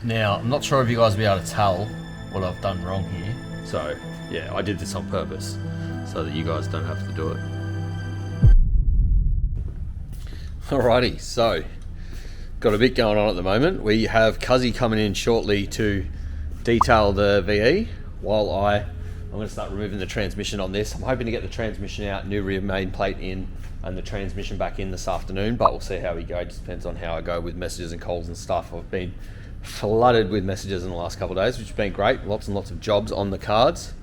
Now, I'm not sure if you guys will be able to tell what I've done wrong here. So, yeah, I did this on purpose so that you guys don't have to do it. Alrighty, so got a bit going on at the moment. We have Cuzzy coming in shortly to detail the VE while I'm going to start removing the transmission on this. I'm hoping to get the transmission out, new rear main plate in, and the transmission back in this afternoon, but we'll see how we go. It just depends on how I go with messages and calls and stuff. I've been flooded with messages in the last couple of days, which has been great. Lots and lots of jobs on the cards.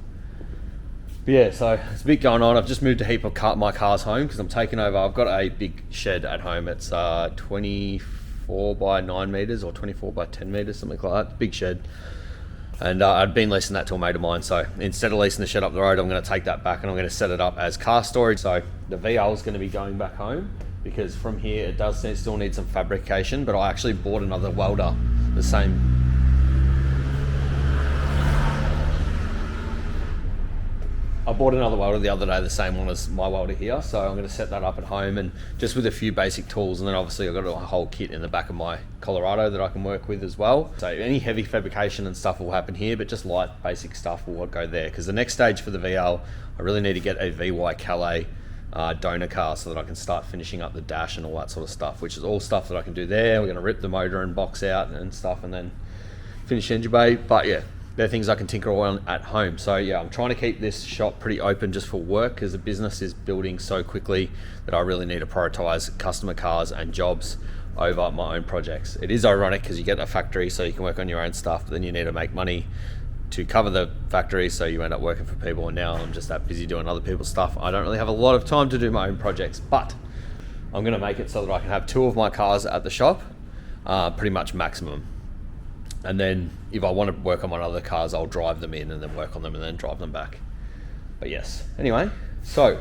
But yeah, so it's a bit going on. I've just moved a heap of my cars home because I'm taking over. I've got a big shed at home. It's 24 by 9 meters or 24 by 10 meters, something like that. Big shed. And I'd been leasing that to a mate of mine. So instead of leasing the shed up the road, I'm going to take that back and I'm going to set it up as car storage. So the VL is going to be going back home because from here it does still need some fabrication, but I actually bought another welder, the same. I bought another welder the other day, the same one as my welder here, so I'm going to set that up at home and just with a few basic tools, and then obviously I've got a whole kit in the back of my Colorado that I can work with as well. So any heavy fabrication and stuff will happen here, but just light basic stuff will go there, because the next stage for the VL, I really need to get a VY Calais donor car so that I can start finishing up the dash and all that sort of stuff, which is all stuff that I can do there. We're going to rip the motor and box out and stuff and then finish engine bay, but yeah, they're things I can tinker on at home. So yeah, I'm trying to keep this shop pretty open just for work because the business is building so quickly that I really need to prioritize customer cars and jobs over my own projects. It is ironic because you get a factory so you can work on your own stuff, but then you need to make money to cover the factory, so you end up working for people, and now I'm just that busy doing other people's stuff. I don't really have a lot of time to do my own projects, but I'm going to make it so that I can have 2 of my cars at the shop, pretty much maximum. And then if I want to work on my other cars, I'll drive them in and then work on them and then drive them back. But yes, anyway, so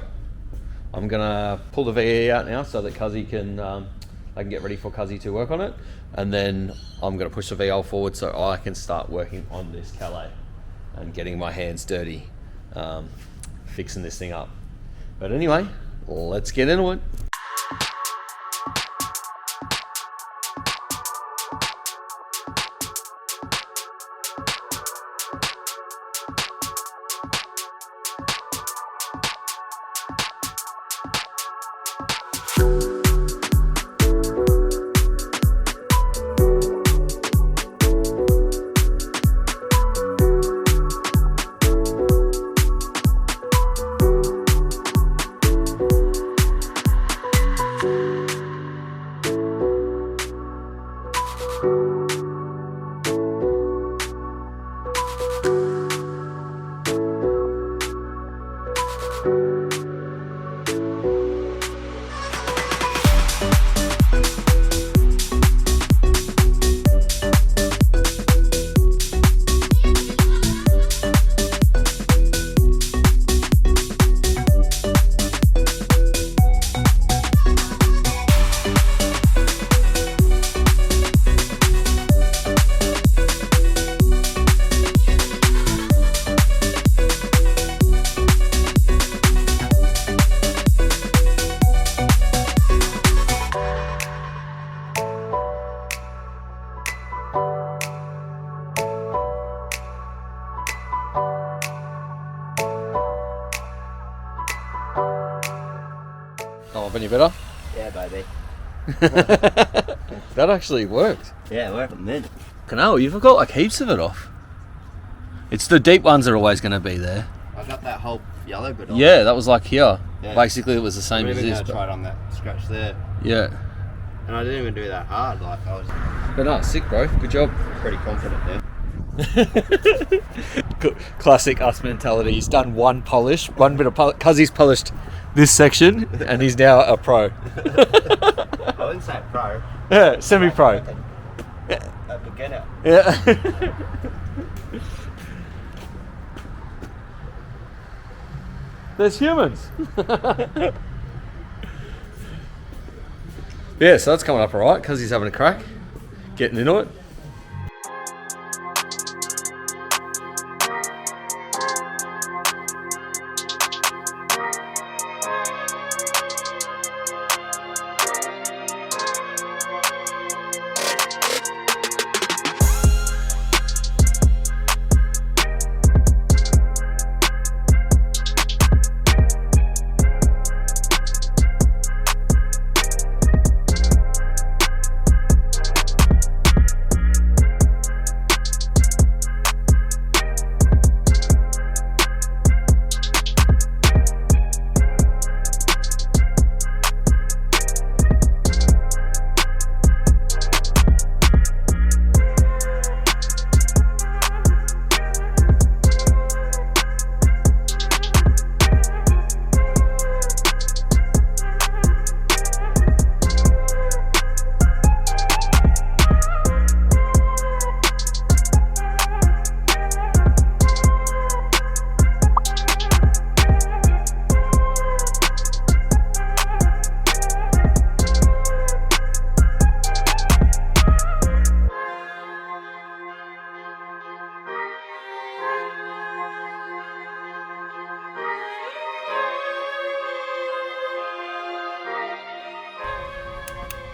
I'm gonna pull the VE out now so that Cuzzy can, I can get ready for Cuzzy to work on it. And then I'm gonna push the VL forward so I can start working on this Calais and getting my hands dirty, fixing this thing up. But anyway, let's get into it. Oh, any better? Yeah, baby. That actually worked. Yeah, it worked mint. Canal, you've got like heaps of it off. It's the deep ones are always going to be there. I got that whole yellow bit off. Yeah, that was like here. Yeah. Basically, it was the same I'm as even this. gonna try it on that scratch there. Yeah. And I didn't even do that hard. Like I was But no, sick, bro. Good job. pretty confident there. Classic us mentality. He's done one polish, one bit of Cuzzy's polished this section, and he's now a pro. I wouldn't say pro. Yeah, semi-pro. A beginner. Yeah. There's humans. Yeah, so that's coming up alright because he's having a crack, getting into it.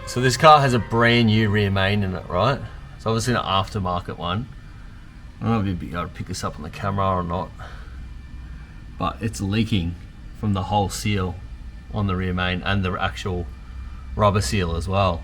So this car has a brand new rear main in it, right? It's obviously an aftermarket one. I don't know if you'll be able to pick this up on the camera or not, but it's leaking from the whole seal on the rear main and the actual rubber seal as well.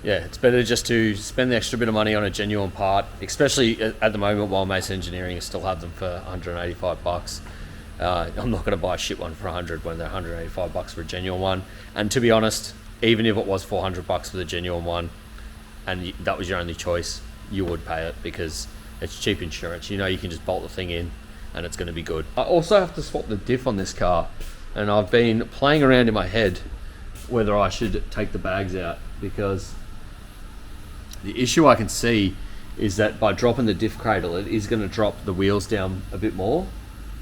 Yeah, it's better just to spend the extra bit of money on a genuine part, especially at the moment while Mace Engineering still have them for 185 bucks. I'm not going to buy a shit one for 100 when they're 185 bucks for a genuine one. And to be honest, even if it was 400 bucks for the genuine one, and that was your only choice, you would pay it because it's cheap insurance. You know, you can just bolt the thing in and it's going to be good. I also have to swap the diff on this car, and I've been playing around in my head whether I should take the bags out, because the issue I can see is that by dropping the diff cradle, it is going to drop the wheels down a bit more,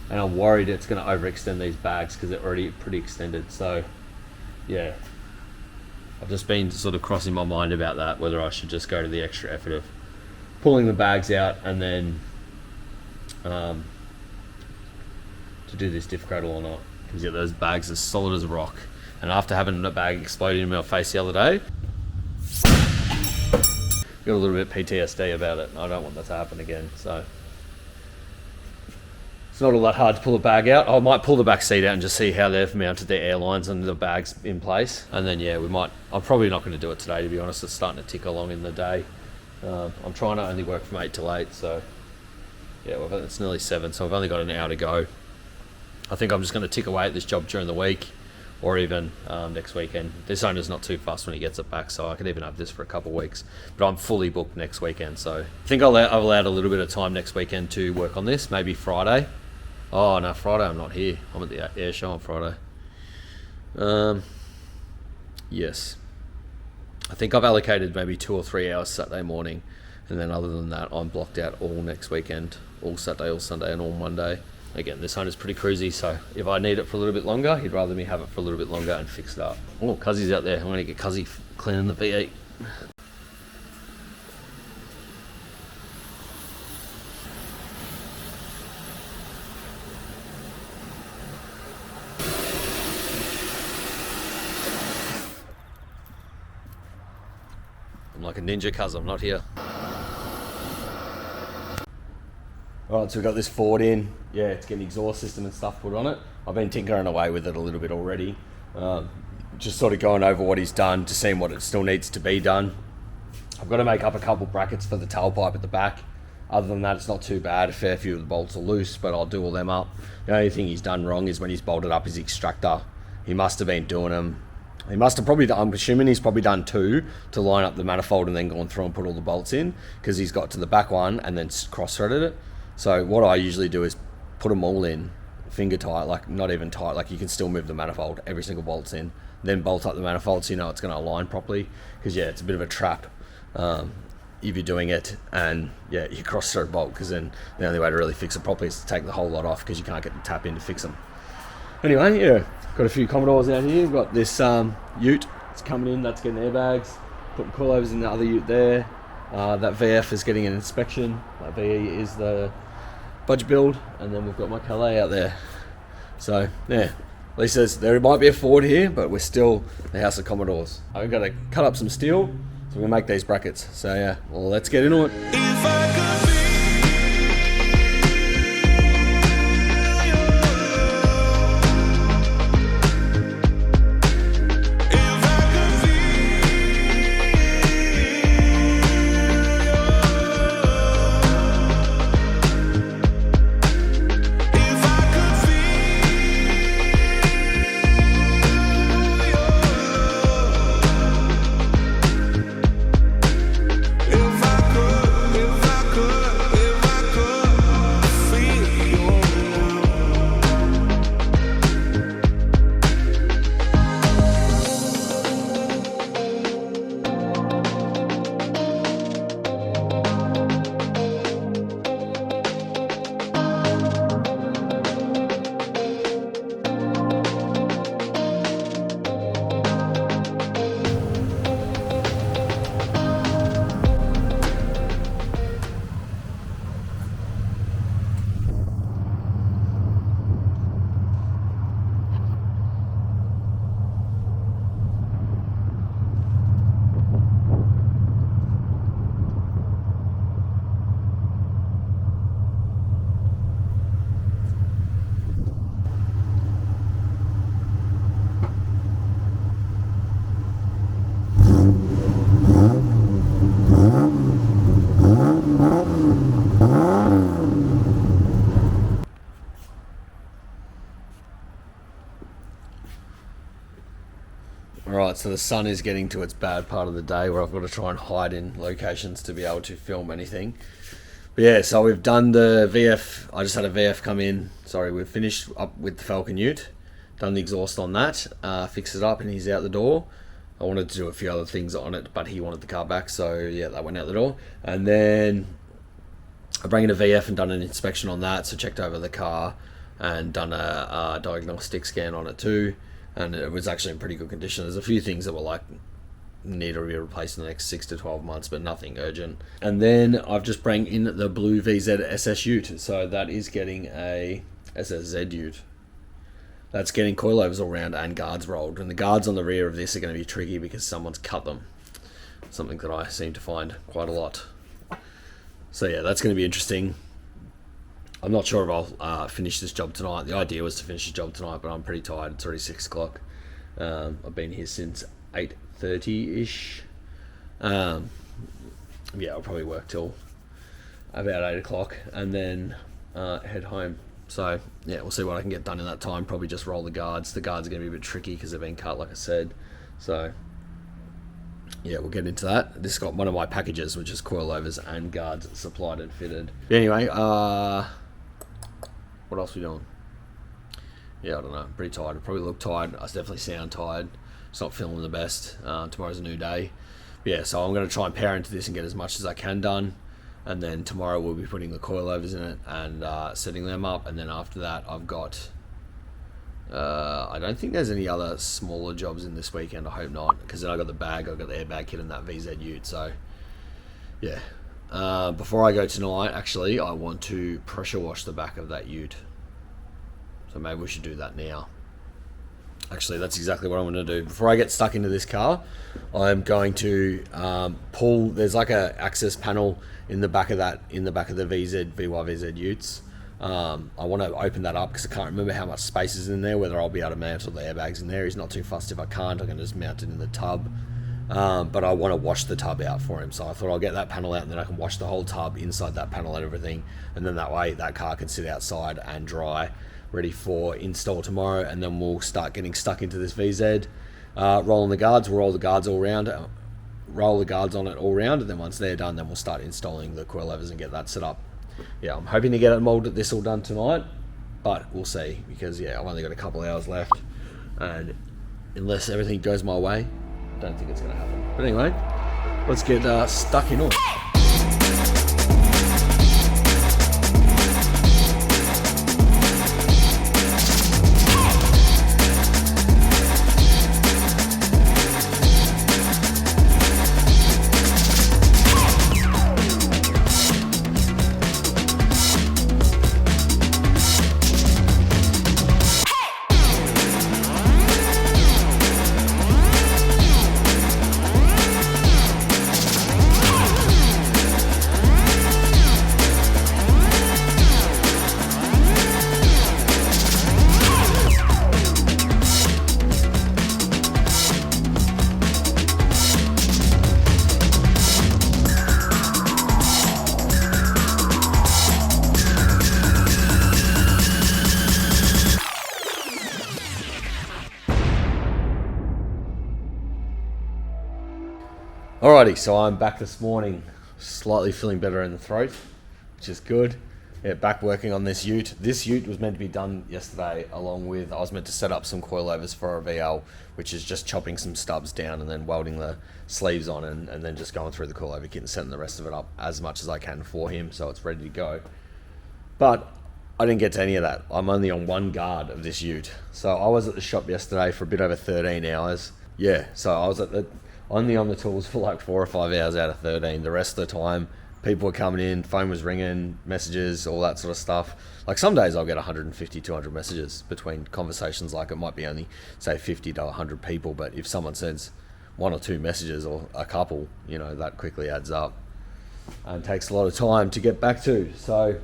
and I'm worried it's going to overextend these bags because they're already pretty extended. So yeah, I've just been sort of crossing my mind about that, whether I should just go to the extra effort of pulling the bags out and then to do this diff cradle or not, because yeah, those bags are solid as a rock, and after having a bag exploded in my face the other day, got a little bit PTSD about it. I don't want that to happen again. So it's not all that hard to pull the bag out. I might pull the back seat out and just see how they've mounted their airlines and the bags in place, and then yeah, we might. I'm probably not going to do it today, to be honest. It's starting to tick along in the day. I'm trying to only work from 8 till 8, so yeah, it's nearly 7, so I've only got an hour to go. I think I'm just going to tick away at this job during the week, or even next weekend. This owner's not too fast when he gets it back, so I could even have this for a couple of weeks. But I'm fully booked next weekend, so I think I've allowed a little bit of time next weekend to work on this, maybe Friday. Oh no, Friday I'm not here. I'm at the air show on Friday. Yes. I think I've allocated maybe 2 or 3 hours Saturday morning, and then other than that, I'm blocked out all next weekend, all Saturday, all Sunday, and all Monday. Again, this owner's pretty cruisy, so if I need it for a little bit longer, he'd rather me have it for a little bit longer and fix it up. Oh, Cuzzy's out there. I'm going to get Cuzzy cleaning the V8. I'm like a ninja, cuz I'm not here. Alright, so we've got this Ford in. Yeah, it's getting exhaust system and stuff put on it. I've been tinkering away with it a little bit already. Just sort of going over what he's done, to seeing what it still needs to be done. I've got to make up a couple brackets for the tailpipe at the back. Other than that, it's not too bad. A fair few of the bolts are loose, but I'll do all them up. The only thing he's done wrong is when he's bolted up his extractor. He must have been doing them. He must have probably done, I'm assuming he's probably done 2 to line up the manifold and then gone through and put all the bolts in, because he's got to the back one and then cross-threaded it. So what I usually do is put them all in, finger tight, like not even tight, like you can still move the manifold, every single bolt's in, then bolt up the manifold so you know it's going to align properly, because yeah, it's a bit of a trap if you're doing it and yeah, you cross-thread bolt, because then the only way to really fix it properly is to take the whole lot off, because you can't get the tap in to fix them. Anyway, yeah, got a few Commodores out here. We've got this Ute, it's coming in, that's getting airbags, putting coilovers in the other Ute there. That VF is getting an inspection. That VE is the budge build, and then we've got my Calais out there. So yeah, at least there might be a Ford here, but we're still the House of Commodores. I've got to cut up some steel, so we're gonna make these brackets. So yeah, well, let's get into it. Alright, so the sun is getting to its bad part of the day where I've got to try and hide in locations to be able to film anything. But yeah, so we've done the VF. I just had a VF come in. Sorry, we've finished up with the Falcon Ute. Done the exhaust on that. Fixed it up and he's out the door. I wanted to do a few other things on it, but he wanted the car back. So yeah, that went out the door. And then I bring in a VF and done an inspection on that. So checked over the car and done a diagnostic scan on it too. And it was actually in pretty good condition. There's a few things that were like need to be replaced in the next 6 to 12 months, but nothing urgent. And then I've just bring in the blue VZ SS Ute. So that is getting a SSZ Ute. That's getting coilovers all around and guards rolled. And the guards on the rear of this are going to be tricky because someone's cut them. Something that I seem to find quite a lot. So yeah, that's going to be interesting. I'm not sure if I'll finish this job tonight. The idea was to finish the job tonight, but I'm pretty tired. It's already 6 o'clock. I've been here since 8:30-ish. Yeah, I'll probably work till about 8 o'clock and then head home. So yeah, we'll see what I can get done in that time. Probably just roll the guards. The guards are going to be a bit tricky because they've been cut, like I said. So yeah, we'll get into that. This got one of my packages, which is coilovers and guards supplied and fitted. But anyway, what else are we doing? Yeah, I don't know. I'm pretty tired. I probably look tired. I definitely sound tired. It's not feeling the best. Tomorrow's a new day. But yeah, so I'm going to try and power into this and get as much as I can done. And then tomorrow we'll be putting the coilovers in it and setting them up. And then after that, I've got... I don't think there's any other smaller jobs in this weekend. I hope not. Because then I got the bag, I got the airbag kit and that VZ Ute. So, yeah. Before I go tonight, actually, I want to pressure wash the back of that Ute. So maybe we should do that now. Actually, that's exactly what I'm going to do. Before I get stuck into this car, I'm going to pull. There's like a access panel in the back of that, in the back of the VYVZ Utes. I want to open that up because I can't remember how much space is in there. Whether I'll be able to mount all the airbags in there. He's not too fussed if I can't. I can just mount it in the tub. But I want to wash the tub out for him, so I thought I'll get that panel out and then I can wash the whole tub inside that panel and everything, and then that way that car can sit outside and dry, ready for install tomorrow. And then we'll start getting stuck into this VZ, rolling the guards. We'll roll the guards all around, roll the guards on it all around, and then once they're done, then we'll start installing the coilovers and get that set up. Yeah, I'm hoping to get it molded, this all done tonight, but we'll see, because yeah, I've only got a couple hours left, and unless everything goes my way, I don't think it's going to happen. But anyway, let's get stuck in on. Alrighty, so I'm back this morning, slightly feeling better in the throat, which is good. Yeah, back working on this ute. This ute was meant to be done yesterday, along with, I was meant to set up some coilovers for a VL, which is just chopping some stubs down and then welding the sleeves on and then just going through the coilover kit and setting the rest of it up as much as I can for him so it's ready to go. But I didn't get to any of that. I'm only on one guard of this ute. So I was at the shop yesterday for a bit over 13 hours. Yeah, so I was only on the tools for like 4 or 5 hours out of 13. The rest of the time, people were coming in, phone was ringing, messages, all that sort of stuff. Like some days I'll get 150, 200 messages between conversations. Like it might be only, say, 50 to 100 people, but if someone sends 1 or 2 messages or a couple, you know, that quickly adds up and takes a lot of time to get back to. So,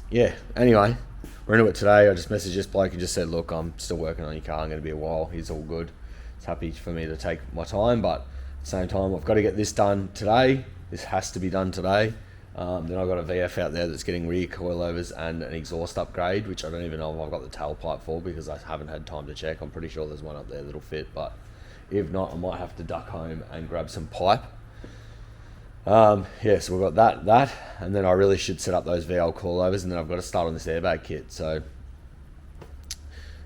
yeah, anyway, we're into it today. I just messaged this bloke and just said, look, I'm still working on your car. I'm going to be a while. He's all good. He's happy for me to take my time, but at the same time, I've got to get this done today. This has to be done today. Then I've got a VF out there that's getting rear coilovers and an exhaust upgrade, which I don't even know if I've got the tailpipe for because I haven't had time to check. I'm pretty sure there's one up there that'll fit, but if not, I might have to duck home and grab some pipe. Yeah, so we've got that, and then I really should set up those VL coilovers, and then I've got to start on this airbag kit. So,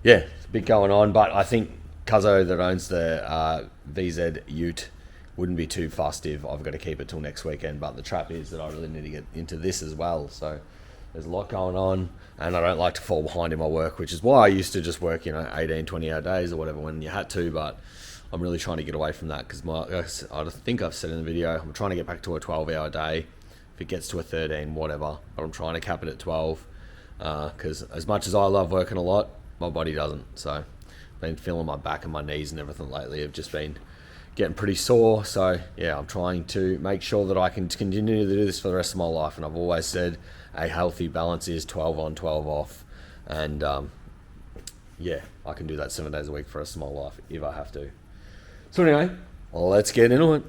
yeah, it's a bit going on, but I think Cuzzo that owns the VZ Ute wouldn't be too fussed if I've got to keep it till next weekend, but the trap is that I really need to get into this as well. So there's a lot going on, and I don't like to fall behind in my work, which is why I used to just work, 18, 20-hour days or whatever when you had to, but I'm really trying to get away from that because I think I've said in the video, I'm trying to get back to a 12-hour day. If it gets to a 13, whatever, but I'm trying to cap it at 12 because as much as I love working a lot, my body doesn't. So I've been feeling my back and my knees and everything lately. I've just been getting pretty sore. So yeah, I'm trying to make sure that I can continue to do this for the rest of my life. And I've always said a healthy balance is 12 on, 12 off. And yeah, I can do that 7 days a week for the rest of my life if I have to. So anyway, let's get into it.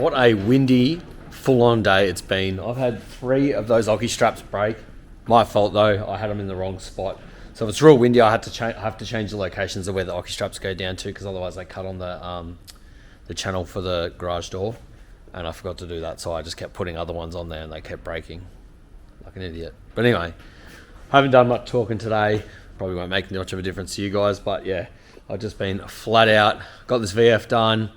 What a windy, full-on day it's been. I've had 3 of those Oki straps break. My fault though, I had them in the wrong spot. So if it's real windy, I have to change the locations of where the Oki straps go down to, because otherwise they cut on the channel for the garage door, and I forgot to do that. So I just kept putting other ones on there, and they kept breaking like an idiot. But anyway, I haven't done much talking today. Probably won't make much of a difference to you guys, but yeah, I've just been flat out. Got this VF done,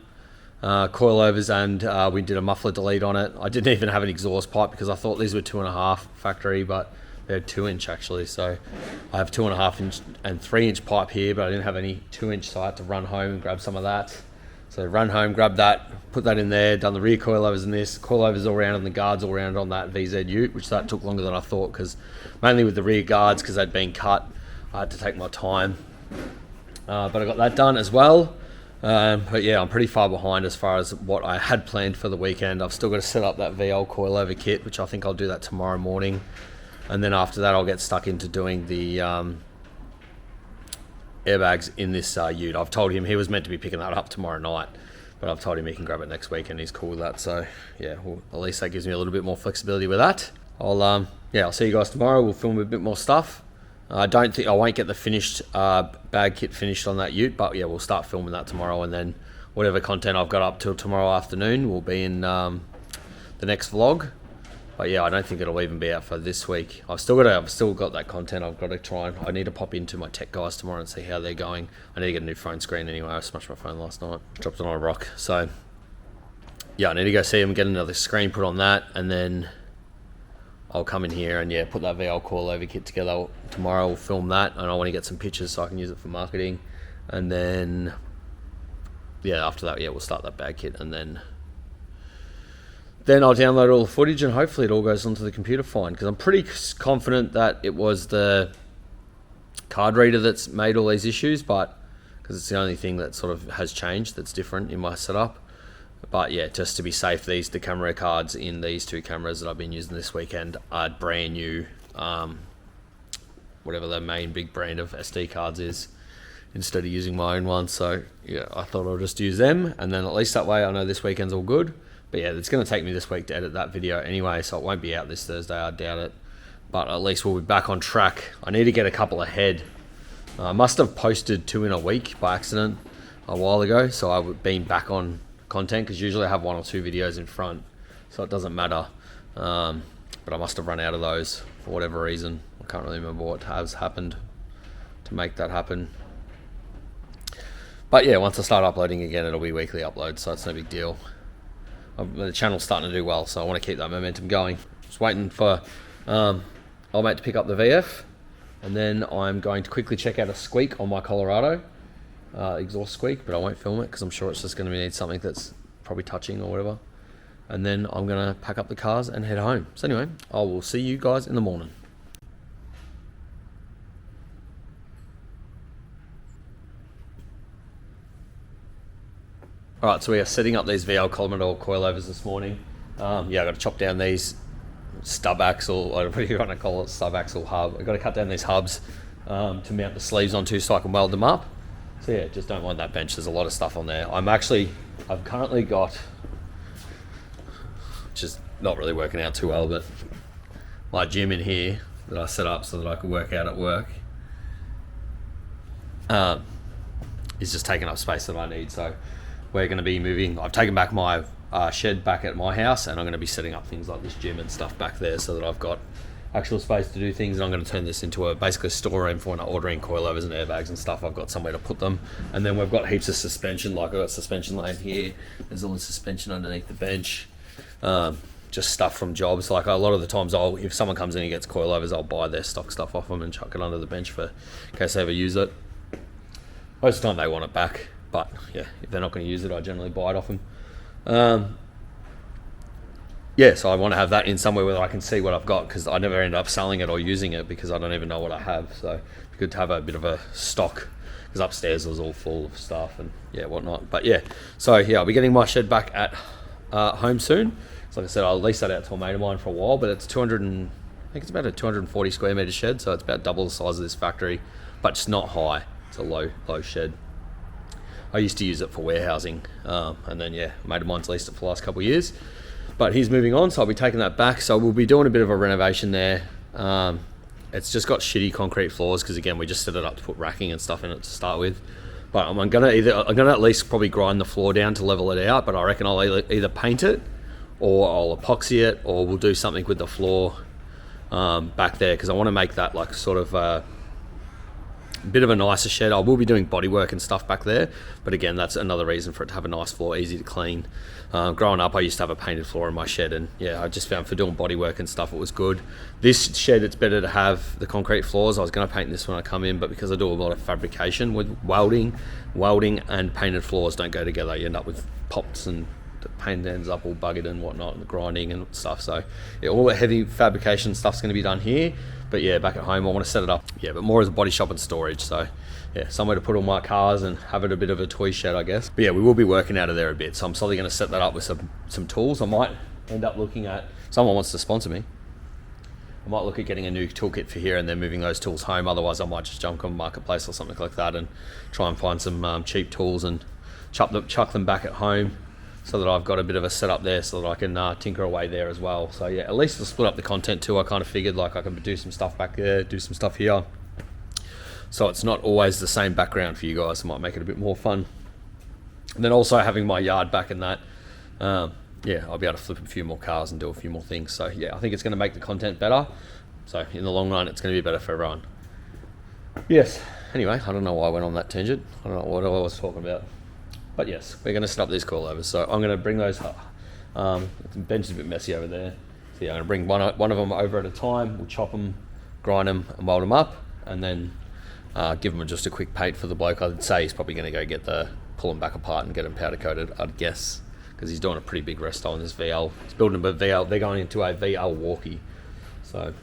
coilovers, and we did a muffler delete on it. I didn't even have an exhaust pipe because I thought these were 2.5 factory, but they're 2-inch actually. So I have 2.5-inch and 3-inch pipe here, but I didn't have any 2-inch, so I had to run home and grab some of that. So run home, grab that, put that in there, done the rear coilovers in this, coilovers all around and the guards all around on that VZ Ute, which that took longer than I thought, because mainly with the rear guards, because they'd been cut, I had to take my time. But I got that done as well. But yeah, I'm pretty far behind as far as what I had planned for the weekend. I've still got to set up that VL coilover kit, which I think I'll do that tomorrow morning. And then after that, I'll get stuck into doing the airbags in this Ute. I've told him he was meant to be picking that up tomorrow night, but I've told him he can grab it next week, and he's cool with that. So yeah, well, at least that gives me a little bit more flexibility with that. I'll see you guys tomorrow. We'll film a bit more stuff. I won't get the finished bag kit finished on that Ute, but yeah, we'll start filming that tomorrow, and then whatever content I've got up till tomorrow afternoon will be in the next vlog. But yeah, I don't think it'll even be out for this week. I've still got that content. I've got to try and I need to pop into my tech guys tomorrow and see how they're going. I need to get a new phone screen anyway. I smashed my phone last night, dropped it on a rock. So yeah, I need to go see them, get another screen put on that, and then I'll come in here and yeah, put that VL coilover kit together tomorrow. We'll film that, and I want to get some pictures so I can use it for marketing. And then yeah, after that, yeah, we'll start that bag kit, and then I'll download all the footage, and hopefully it all goes onto the computer fine, because I'm pretty confident that it was the card reader that's made all these issues, but because it's the only thing that sort of has changed that's different in my setup. But yeah, just to be safe, the camera cards in these 2 cameras that I've been using this weekend are brand new, whatever the main big brand of SD cards is, instead of using my own one. So yeah, I thought I'll just use them, and then at least that way I know this weekend's all good. But yeah, it's going to take me this week to edit that video anyway, so it won't be out this Thursday, I doubt it. But at least we'll be back on track. I need to get a couple ahead. I must have posted 2 in a week by accident a while ago, so I've been back on content, because usually I have 1 or 2 videos in front, so it doesn't matter. But I must have run out of those for whatever reason. I can't really remember what has happened to make that happen. But yeah, once I start uploading again, it'll be weekly uploads, so it's no big deal. The channel's starting to do well, so I want to keep that momentum going. Just waiting for old mate to pick up the VF, and then I'm going to quickly check out a squeak on my Colorado, exhaust squeak, but I won't film it because I'm sure it's just going to need something that's probably touching or whatever. And then I'm going to pack up the cars and head home. So anyway, I will see you guys in the morning. Alright, so we are setting up these VL Commodore coilovers this morning. Yeah, I've got to chop down these stub axle, or what do you want to call it, stub axle hub. I've got to cut down these hubs to mount the sleeves onto so I can weld them up. So yeah, just don't want that bench. There's a lot of stuff on there. I've currently got, which is not really working out too well, but my gym in here that I set up so that I could work out at work is just taking up space that I need. So we're going to be moving. I've taken back my shed back at my house, and I'm going to be setting up things like this gym and stuff back there so that I've got actual space to do things. And I'm going to turn this into basically a storeroom for when I'm ordering coilovers and airbags and stuff. I've got somewhere to put them. And then we've got heaps of suspension. Like I've got suspension laying here. There's all the suspension underneath the bench. Just stuff from jobs. Like a lot of the times, if someone comes in and gets coilovers, I'll buy their stock stuff off them and chuck it under the bench in case they ever use it. Most of the time they want it back. But yeah, if they're not going to use it, I generally buy it off them. Yeah, so I want to have that in somewhere where I can see what I've got, because I never end up selling it or using it because I don't even know what I have. So it's good to have a bit of a stock, because upstairs was all full of stuff and yeah, whatnot. But yeah, so yeah, I'll be getting my shed back at home soon. So like I said, I'll lease that out to a mate of mine for a while, but it's I think it's about a 240 square meter shed, so it's about double the size of this factory, but it's not high. It's a low shed. I used to use it for warehousing, and then yeah, a mate of mine's leased it for the last couple of years. But he's moving on, so I'll be taking that back. So we'll be doing a bit of a renovation there. It's just got shitty concrete floors because again, we just set it up to put racking and stuff in it to start with. But I'm gonna at least probably grind the floor down to level it out. But I reckon I'll either paint it, or I'll epoxy it, or we'll do something with the floor back there, because I want to make that like sort of a bit of a nicer shed. I will be doing bodywork and stuff back there, but again, that's another reason for it to have a nice floor, easy to clean. Growing up, I used to have a painted floor in my shed, and yeah, I just found for doing bodywork and stuff, it was good. This shed, it's better to have the concrete floors. I was going to paint this when I come in, but because I do a lot of fabrication with welding and painted floors don't go together. You end up with pops and the paint ends up all buggered and whatnot, and the grinding and stuff. So yeah, all the heavy fabrication stuff's going to be done here. But yeah, back at home, I want to set it up, yeah, but more as a body shop and storage. So yeah, somewhere to put all my cars and have it a bit of a toy shed, I guess. But yeah, we will be working out of there a bit. So I'm slowly going to set that up with some tools. I might end up looking at, someone wants to sponsor me, I might look at getting a new toolkit for here and then moving those tools home. Otherwise, I might just jump on Marketplace or something like that and try and find some cheap tools and chuck them back at home, so that I've got a bit of a setup there so that I can tinker away there as well. So yeah, at least to split up the content too. I kind of figured like I could do some stuff back there, do some stuff here. So it's not always the same background for you guys. I might make it a bit more fun. And then also having my yard back in that, yeah, I'll be able to flip a few more cars and do a few more things. So yeah, I think it's going to make the content better. So in the long run, it's going to be better for everyone. Yes, anyway, I don't know why I went on that tangent. I don't know what I was talking about. But yes, we're going to set up these coilovers. So I'm going to bring those, the bench is a bit messy over there. So yeah, I'm going to bring one of them over at a time. We'll chop them, grind them and weld them up, and then give them just a quick paint for the bloke. I'd say he's probably going to go pull them back apart and get them powder coated, I'd guess, because he's doing a pretty big resto on this VL. He's building a VL, they're going into a VL walkie. So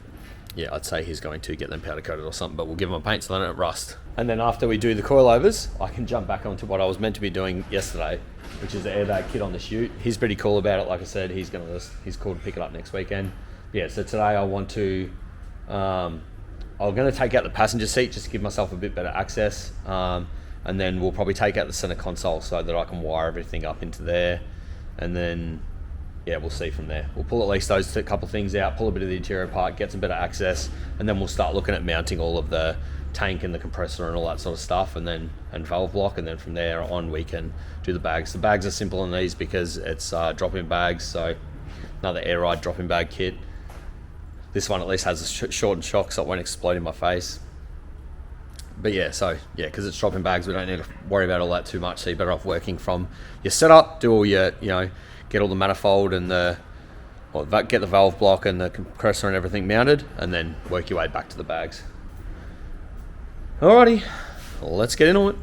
yeah, I'd say he's going to get them powder coated or something, but we'll give them a paint so they don't rust. And then after we do the coilovers, I can jump back onto what I was meant to be doing yesterday, which is the airbag kit on the Ute. He's pretty cool about it. Like I said, he's cool to pick it up next weekend. But yeah, so today I want to, I'm going to take out the passenger seat just to give myself a bit better access. And then we'll probably take out the center console so that I can wire everything up into there. And then yeah, we'll see from there. We'll pull at least those couple things out, pull a bit of the interior apart, get some better access, and then we'll start looking at mounting all of the tank and the compressor and all that sort of stuff, and valve block, and then from there on we can do the bags. The bags are simple on these because it's drop-in bags, so another air ride drop-in bag kit. This one at least has a shortened shock so it won't explode in my face. But yeah, so yeah, because it's drop-in bags, we don't need to worry about all that too much, so you're better off working from your setup, do all your, get all the manifold and get the valve block and the compressor and everything mounted, and then work your way back to the bags. Alrighty, let's get into it.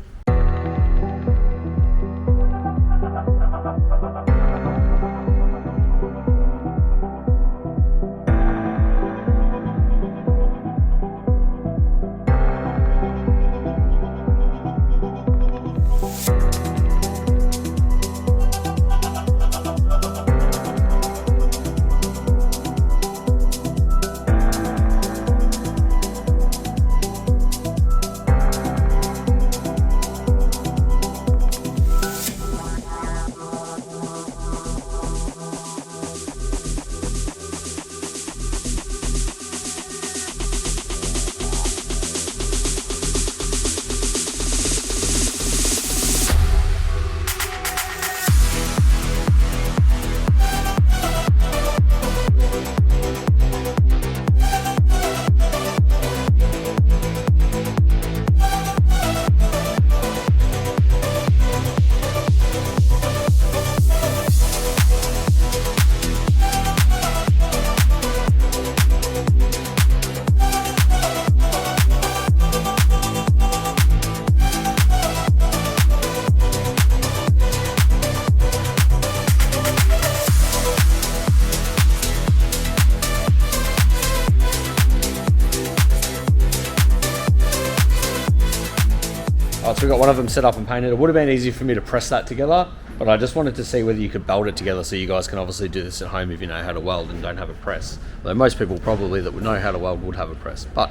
So we've got one of them set up and painted. It would have been easy for me to press that together, but I just wanted to see whether you could weld it together, so you guys can obviously do this at home if you know how to weld and don't have a press. Although most people probably that would know how to weld would have a press, but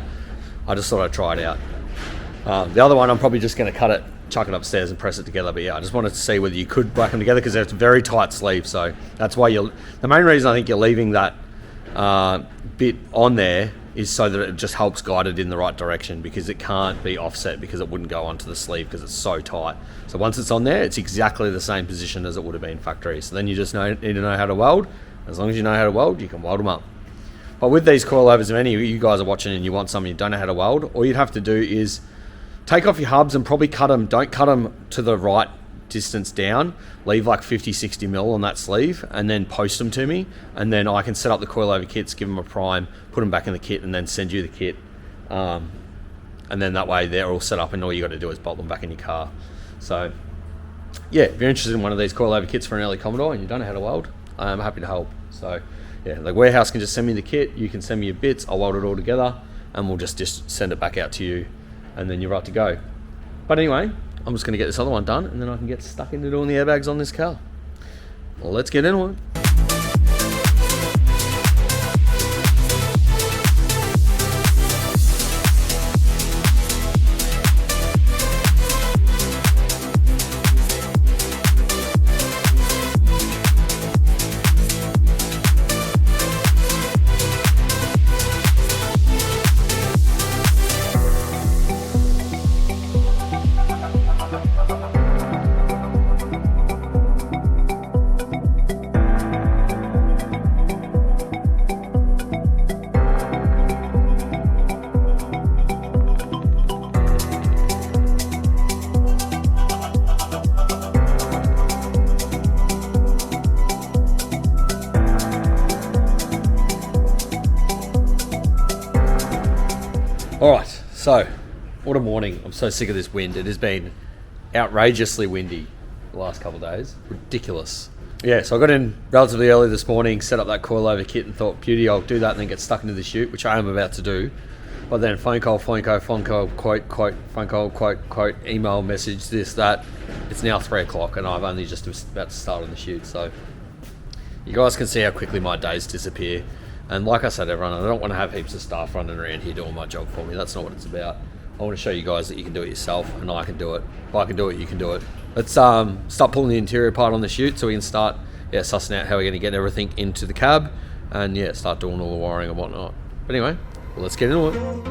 I just thought I'd try it out. The other one, I'm probably just going to cut it chuck it upstairs and press it together. But yeah, I just wanted to see whether you could whack them together because it's a very tight sleeve. So that's why the main reason I think you're leaving that bit on there is so that it just helps guide it in the right direction, because it can't be offset because it wouldn't go onto the sleeve because it's so tight. So once it's on there, it's exactly the same position as it would have been factory. So then you just need to know how to weld. As long as you know how to weld, you can weld them up. But with these coilovers, if any of you guys are watching and you want something you don't know how to weld, all you'd have to do is take off your hubs and probably cut them. Don't cut them to the right distance down. Leave like 50-60 mil on that sleeve and then post them to me, and then I can set up the coilover kits, give them a prime, put them back in the kit, and then send you the kit. And then that way they're all set up and all you got to do is bolt them back in your car. So yeah, if you're interested in one of these coilover kits for an early Commodore and you don't know how to weld, I'm happy to help. So yeah, the warehouse can just send me the kit, you can send me your bits, I'll weld it all together, and we'll just send it back out to you, and then you're right to go. But anyway, I'm just going to get this other one done, and then I can get stuck into doing the airbags on this car. Well, let's get into it. Alright, so what a morning. I'm so sick of this wind. It has been outrageously windy the last couple of days. Ridiculous. Yeah, so I got in relatively early this morning, set up that coilover kit and thought, beauty, I'll do that and then get stuck into the chute, which I am about to do. But then phone call, quote, email message, this, that. It's now 3 o'clock and I've only just about to start on the chute. So you guys can see how quickly my days disappear. And like I said, everyone, I don't want to have heaps of staff running around here doing my job for me. That's not what it's about. I want to show you guys that you can do it yourself, and I can do it. If I can do it, you can do it. Let's start pulling the interior apart on the chute so we can start sussing out how we're going to get everything into the cab and start doing all the wiring and whatnot. But anyway, well, let's get into it.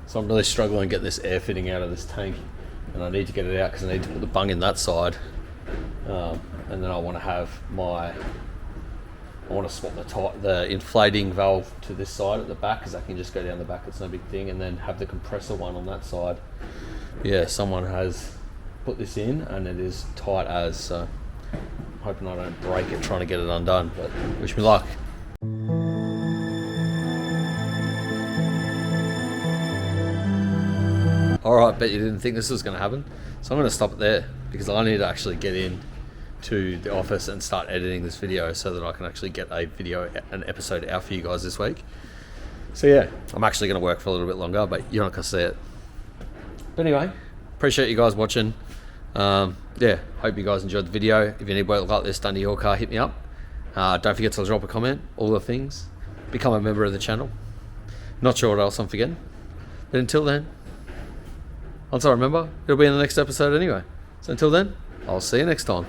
So I'm really struggling to get this air fitting out of this tank, and I need to get it out because I need to put the bung in that side, and then I want to swap the inflating valve to this side at the back, because I can just go down the back, it's no big thing, and then have the compressor one on that side. Yeah, someone has put this in and it is tight as, so I'm hoping I don't break it trying to get it undone, but wish me luck. Alright, bet you didn't think this was going to happen. So I'm going to stop it there because I need to actually get in to the office and start editing this video so that I can actually get an episode out for you guys this week. So yeah, I'm actually going to work for a little bit longer, but you're not going to see it. But anyway, appreciate you guys watching. Yeah, hope you guys enjoyed the video. If you need work like this done to your car, hit me up. Don't forget to drop a comment, all the things. Become a member of the channel. Not sure what else I'm forgetting. But until then, once I remember, it'll be in the next episode anyway. So until then, I'll see you next time.